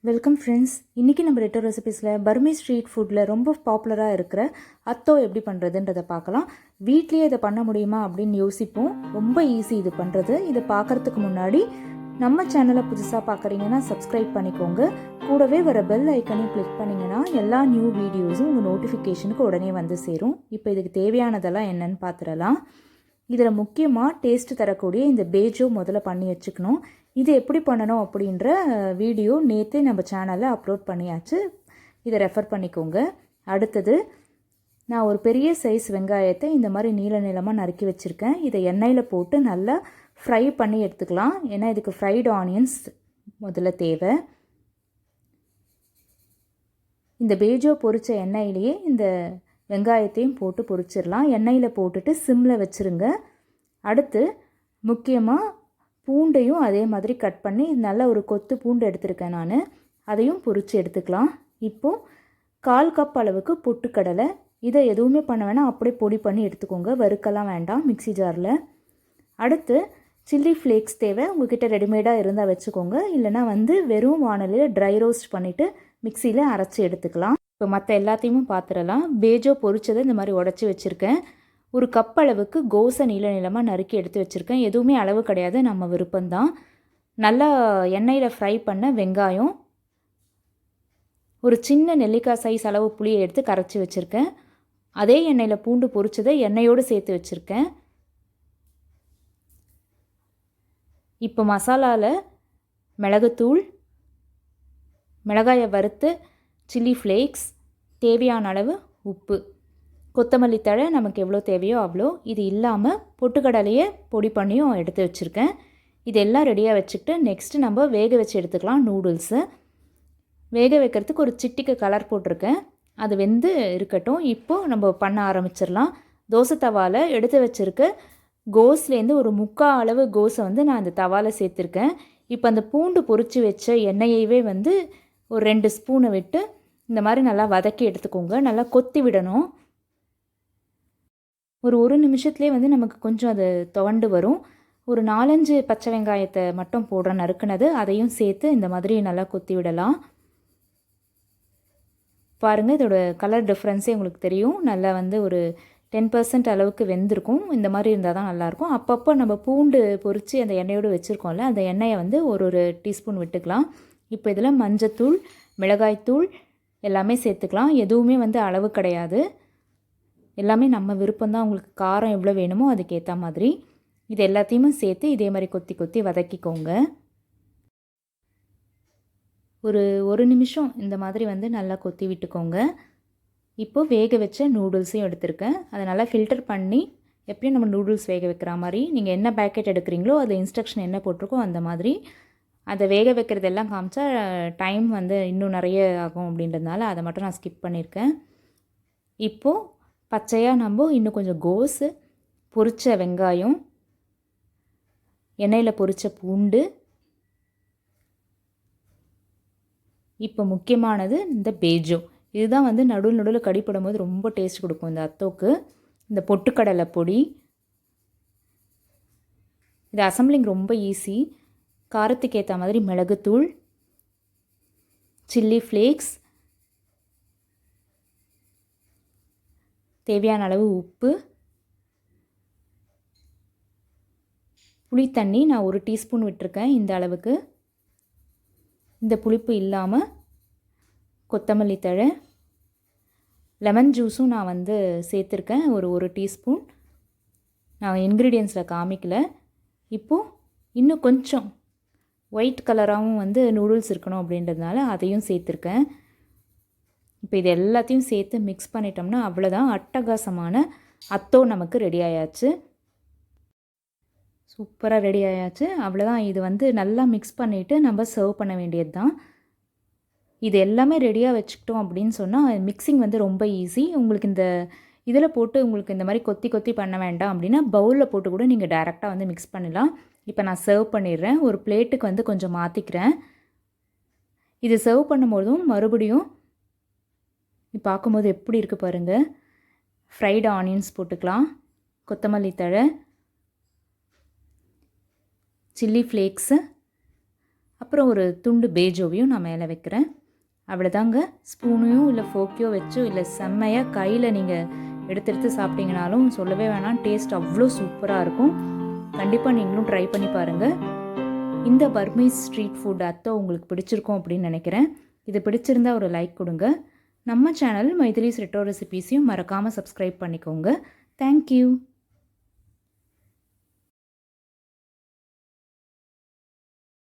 Welcome friends. இன்றைக்கி நம்ம ரெட்டோ ரெசிபீஸில் Burmese street ஃபுட்டில் ரொம்ப பாப்புலராக இருக்கிற அத்தோ எப்படி பண்ணுறதுன்றதை பார்க்கலாம். வீட்லேயே இதை பண்ண முடியுமா அப்படின்னு யோசிப்போம். ரொம்ப ஈஸி இது பண்ணுறது. இதை பார்க்குறதுக்கு முன்னாடி நம்ம சேனலை புதுசாக பார்க்குறீங்கன்னா சப்ஸ்கிரைப் பண்ணிக்கோங்க. கூடவே வர பெல் ஐக்கனையும் கிளிக் பண்ணிங்கன்னா எல்லா நியூ வீடியோஸும் உங்கள் நோட்டிஃபிகேஷனுக்கு உடனே வந்து சேரும். இப்போ இதுக்கு தேவையானதெல்லாம் என்னென்னு பார்த்துடலாம். இதில் முக்கியமாக டேஸ்ட்டு தரக்கூடிய இந்த பேஜோ முதல்ல பண்ணி வச்சுக்கணும். இது எப்படி பண்ணணும் அப்படின்ற வீடியோ நேற்றே நம்ம சேனலில் அப்லோட் பண்ணியாச்சு. இதை ரெஃபர் பண்ணிக்கோங்க. அடுத்தது நான் ஒரு பெரிய சைஸ் வெங்காயத்தை இந்த மாதிரி நீள நீளமாக நறுக்கி வச்சுருக்கேன். இதை எண்ணெயில் போட்டு நல்லா ஃப்ரை பண்ணி எடுத்துக்கலாம். ஏன்னா இதுக்கு ஃப்ரைடு ஆனியன்ஸ் முதல்ல தேவை. இந்த பேஜோ பொரித்த எண்ணெயிலேயே இந்த வெங்காயத்தையும் போட்டு பொரிச்சிடலாம். எண்ணெயில் போட்டுட்டு சிம்மில் வச்சுருங்க. அடுத்து முக்கியமாக பூண்டையும் அதே மாதிரி கட் பண்ணி நல்ல ஒரு கொத்து பூண்டு எடுத்திருக்கேன் நான். அதையும் பொரித்து எடுத்துக்கலாம். இப்போது 1/4 கப் அளவுக்கு பொட்டுக்கடலை. இதை எதுவுமே பண்ண வேணாம், அப்படியே பொடி பண்ணி எடுத்துக்கோங்க. வறுக்கலாம் வேண்டாம் மிக்ஸி ஜாரில். அடுத்து சில்லி ஃப்ளேக்ஸ் தேவை. உங்கள்கிட்ட ரெடிமேடாக இருந்தால் வச்சுக்கோங்க. இல்லைனா வெறும் வானலியில் ட்ரை ரோஸ்ட் பண்ணிவிட்டு மிக்சியில் அரைச்சி எடுத்துக்கலாம். இப்போ மற்ற எல்லாத்தையுமே பார்த்துடலாம். பேஜோ பொரிச்சதை இந்த மாதிரி உடச்சி வச்சுருக்கேன். ஒரு கப் அளவுக்கு கோஸை நீள நீளமாக நறுக்கி எடுத்து வச்சுருக்கேன். எதுவுமே அளவு கிடையாது, நம்ம விருப்பம்தான். நல்லா எண்ணெயில் ஃப்ரை பண்ண வெங்காயம், ஒரு சின்ன நெல்லிக்காய் சைஸ் அளவு புளியை எடுத்து கரைச்சி வச்சுருக்கேன். அதே எண்ணெயில் பூண்டு பொரிச்சதை எண்ணெயோடு சேர்த்து வச்சுருக்கேன். இப்போ மசாலாவில் மிளகுத்தூள், மிளகாயை வறுத்து, சில்லி ஃப்ளேக்ஸ், தேவையான அளவு உப்பு, கொத்தமல்லி தழை நமக்கு எவ்வளோ தேவையோ அவ்வளோ. இது இல்லாமல் பொட்டுக்கடலையை பொடி பண்ணியும் எடுத்து வச்சுருக்கேன். இதெல்லாம் ரெடியாக வச்சுக்கிட்டு நெக்ஸ்ட்டு நம்ம வேக வச்சு எடுத்துக்கலாம். நூடுல்ஸு வேக வைக்கிறதுக்கு ஒரு சிட்டிக்கு கலர் போட்டிருக்கேன். அது வெந்து இருக்கட்டும். இப்போது நம்ம பண்ண ஆரம்பிச்சிடலாம். தோசை தவாவில் எடுத்து வச்சுருக்க கோஸ்லேருந்து ஒரு 3/4 அளவு கோஸை நான் அந்த தவாவில் சேர்த்துருக்கேன். இப்போ அந்த பூண்டு பொரித்து வச்ச எண்ணெயவே ஒரு 2 ஸ்பூனை விட்டு இந்த மாதிரி நல்லா வதக்கி எடுத்துக்கோங்க. நல்லா கொத்தி விடணும். ஒரு நிமிஷத்துலேயே நமக்கு கொஞ்சம் அது துவண்டு வரும். ஒரு 4-5 பச்சை வெங்காயத்தை மட்டும் போடுற நறுக்குனது, அதையும் சேர்த்து இந்த மாதிரி நல்லா கொத்தி விடலாம். பாருங்கள், இதோட கலர் டிஃப்ரென்ஸே உங்களுக்கு தெரியும். நல்லா ஒரு 10% அளவுக்கு வெந்திருக்கும். இந்த மாதிரி இருந்தால் தான் நல்லாயிருக்கும். அப்பப்போ நம்ம பூண்டு பொரித்து அந்த எண்ணெயோடு வச்சுருக்கோம்ல, அந்த எண்ணெயை ஒரு டீஸ்பூன் விட்டுக்கலாம். இப்போ இதில் மஞ்சத்தூள், மிளகாய்த்தூள் எல்லாமே சேர்த்துக்கலாம். எதுவுமே அளவு கிடையாது. எல்லாமே நம்ம விருப்பம்தான். உங்களுக்கு காரம் எவ்வளோ வேணுமோ அதுக்கேற்ற மாதிரி இது எல்லாத்தையுமே சேர்த்து இதே மாதிரி கொத்தி கொத்தி வதக்கிக்கோங்க. ஒரு நிமிஷம் இந்த மாதிரி நல்லா கொத்தி விட்டுக்கோங்க. இப்போது வேக வச்ச நூடுல்ஸையும் எடுத்திருக்கேன். அதை நல்லா ஃபில்டர் பண்ணி, எப்பயும் நம்ம நூடுல்ஸ் வேக வைக்கிற மாதிரி நீங்கள் என்ன பேக்கெட் எடுக்கிறீங்களோ அதில் இன்ஸ்ட்ரக்ஷன் என்ன போட்டிருக்கோ அந்த மாதிரி அதை வேக வைக்கிறதெல்லாம் காமிச்சா டைம் இன்னும் நிறைய ஆகும் அப்படின்றதுனால அதை மட்டும் நான் ஸ்கிப் பண்ணியிருக்கேன். இப்போது பச்சையாக நம்ம இன்னும் கொஞ்சம் கோஸு, பொரிச்ச வெங்காயம், எண்ணெயில் பொரிச்ச பூண்டு, இப்போ முக்கியமானது இந்த பேஜோ. இதுதான் நடுவில் கடிப்படும் போது ரொம்ப டேஸ்ட் கொடுக்கும் இந்த அத்தோக்கு. இந்த பொட்டுக்கடலை பொடி, இது அசம்பிளிங் ரொம்ப ஈஸி. காரத்துக்கு ஏற்ற மாதிரி மிளகுத்தூள், சில்லி ஃப்ளேக்ஸ், தேவையான அளவு உப்பு, புளித்தண்ணி நான் 1 டீஸ்பூன் விட்டுருக்கேன். இந்த அளவுக்கு. இந்த புளிப்பு இல்லாமல் கொத்தமல்லி தழை, லெமன் ஜூஸும் நான் சேர்த்துருக்கேன். ஒரு டீஸ்பூன். நான் இன்க்ரீடியன்ஸில் காமிக்கல. இப்போது இன்னும் கொஞ்சம் ஒயிட் கலராகவும் நூடுல்ஸ் இருக்கணும் அப்படின்றதுனால அதையும் சேர்த்துருக்கேன். இப்போ இது எல்லாத்தையும் சேர்த்து மிக்ஸ் பண்ணிட்டோம்னா அவ்வளோதான். அட்டகாசமான அத்தோ நமக்கு ரெடி ஆயாச்சு. சூப்பராக ரெடி ஆயாச்சு. அவ்வளோதான். இது நல்லா மிக்ஸ் பண்ணிவிட்டு நம்ம சர்வ் பண்ண வேண்டியது தான். இது எல்லாமே ரெடியாக வச்சுக்கிட்டோம் அப்படின்னு சொன்னால் மிக்சிங் ரொம்ப ஈஸி. உங்களுக்கு இந்த இதில் போட்டு உங்களுக்கு இந்த மாதிரி கொத்தி கொத்தி பண்ண வேண்டாம் அப்படின்னா பவுலில் போட்டு கூட நீங்கள் டைரெக்டாக மிக்ஸ் பண்ணலாம். இப்போ நான் சர்வ் பண்ணிடுறேன். ஒரு பிளேட்டுக்கு கொஞ்சம் மாற்றிக்கிறேன். இது சர்வ் பண்ணும்போதும் மறுபடியும் பார்க்கும்போது எப்படி இருக்குது பாருங்கள். ஃப்ரைடு ஆனியன்ஸ் போட்டுக்கலாம், கொத்தமல்லி தழை, சில்லி ஃப்ளேக்ஸு, அப்புறம் ஒரு துண்டு பேஜோவையும் நான் மேலே வைக்கிறேன். அவ்வளோதாங்க. ஸ்பூனையும் இல்லை ஃபோக்கையோ வச்சோ இல்லை செம்மையாக கையில் நீங்கள் எடுத்து சாப்பிட்டீங்கனாலும் சொல்லவே வேணாம், டேஸ்ட் அவ்வளோ சூப்பராக இருக்கும். கண்டிப்பாக நீங்களும் ட்ரை பண்ணி பாருங்கள். இந்த பர்மீஸ் ஸ்ட்ரீட் ஃபுட் அத்தோ உங்களுக்கு பிடிச்சிருக்கும் அப்படின்னு நினைக்கிறேன். இது பிடிச்சிருந்தா ஒரு லைக் கொடுங்க. நம்ம சேனல் மைதிலிஸ் ரெட்ரோ ரெசிபீஸையும் மறக்காமல் சப்ஸ்கிரைப் பண்ணிக்கோங்க. தேங்க்யூ.